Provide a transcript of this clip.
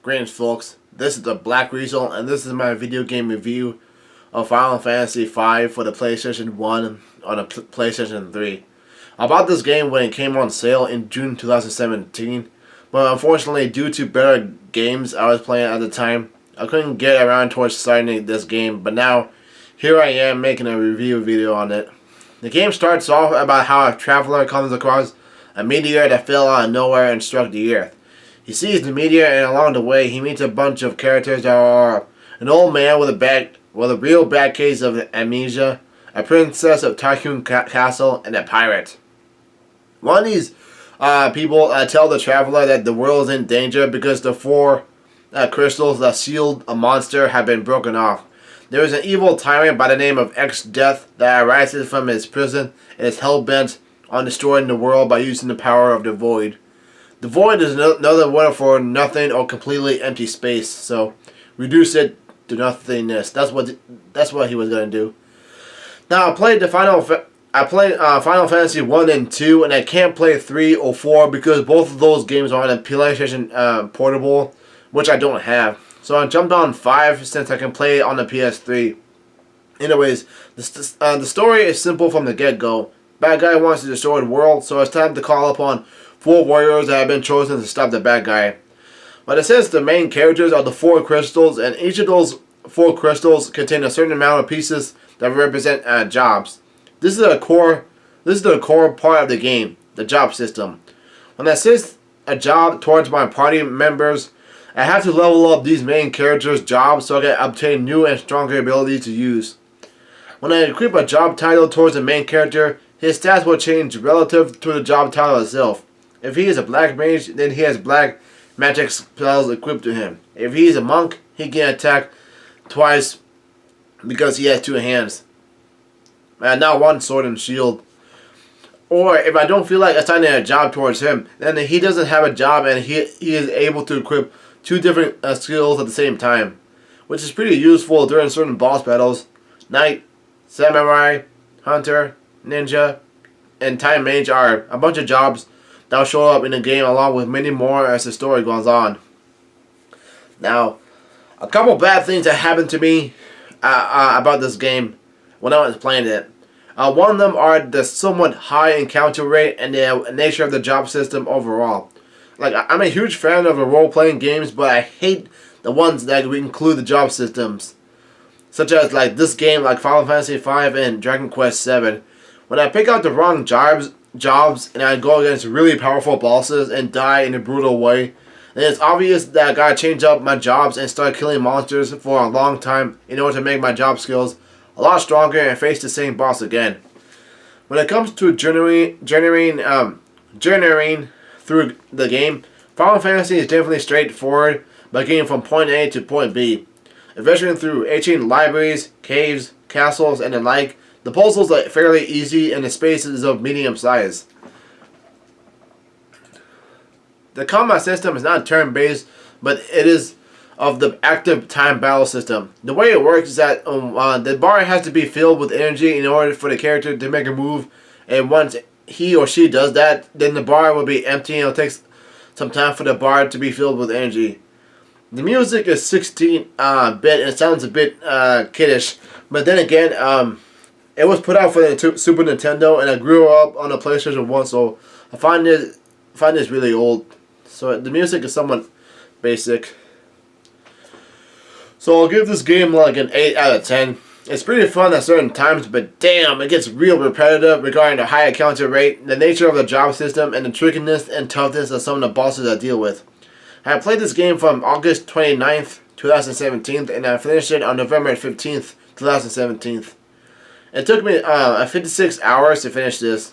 Greetings folks, this is the BlackWeasel and this is my video game review of Final Fantasy V for the PlayStation 1 on the PlayStation 3. I bought this game when it came on sale in June 2017, but unfortunately due to better games I was playing at the time, I couldn't get around towards starting this game, but now here I am making a review video on it. The game starts off about how a traveler comes across a meteor that fell out of nowhere and struck the earth. He sees the meteor, and along the way he meets a bunch of characters that are an old man with a real bad case of amnesia, a princess of Tycoon Castle, and a pirate. One of these people tell the traveler that the world is in danger because the four crystals that sealed a monster have been broken off. There is an evil tyrant by the name of X-Death that arises from his prison and is hell-bent on destroying the world by using the power of the Void. The Void is another word for nothing or completely empty space, so reduce it to nothingness. That's what he was gonna do. Now I played Final Fantasy 1 and 2, and I can't play 3 or 4 because both of those games are on a PlayStation Portable, which I don't have. So I jumped on 5 since I can play it on the PS3. Anyways, the story is simple from the get-go. Bad guy wants to destroy the world, so it's time to call upon 4 warriors that have been chosen to stop the bad guy. But it says the main characters are the 4 crystals, and each of those 4 crystals contain a certain amount of pieces that represent jobs. This is the core part of the game, the job system. When I assist a job towards my party members, I have to level up these main characters' jobs so I can obtain new and stronger abilities to use. When I equip a job title towards the main character, his stats will change relative to the job title itself. If he is a black mage, then he has black magic spells equipped to him. If he is a monk, he can attack twice because he has 2 hands. And not 1 sword and shield. Or if I don't feel like assigning a job towards him, then he doesn't have a job and he is able to equip 2 different skills at the same time, which is pretty useful during certain boss battles. Knight, Samurai, Hunter, Ninja, and Time Mage are a bunch of jobs that will show up in the game along with many more as the story goes on. Now, a couple bad things that happened to me about this game when I was playing it. One of them are the somewhat high encounter rate and the nature of the job system overall. Like, I'm a huge fan of the role-playing games, but I hate the ones that include the job systems. Such as like this game, like Final Fantasy V and Dragon Quest VII. When I pick out the wrong jobs and I go against really powerful bosses and die in a brutal way, then it's obvious that I gotta change up my jobs and start killing monsters for a long time in order to make my job skills a lot stronger and face the same boss again. When it comes to journeying through the game, Final Fantasy is definitely straightforward by getting from point A to point B. Adventuring through ancient libraries, caves, castles, and the like, the puzzles are fairly easy and the space is of medium size. The combat system is not turn-based, but it is of the active time battle system. The way it works is that the bar has to be filled with energy in order for the character to make a move, and once he or she does that, then the bar will be empty and it'll take some time for the bar to be filled with energy. The music is 16-bit and it sounds a bit kiddish, but then again, it was put out for the Super Nintendo, and I grew up on the PlayStation 1, so I find this really old. So the music is somewhat basic. So I'll give this game like an 8 out of 10. It's pretty fun at certain times, but damn, it gets real repetitive regarding the high encounter rate, the nature of the job system, and the trickiness and toughness of some of the bosses I deal with. I played this game from August 29th, 2017, and I finished it on November 15th, 2017. It took me 56 hours to finish this.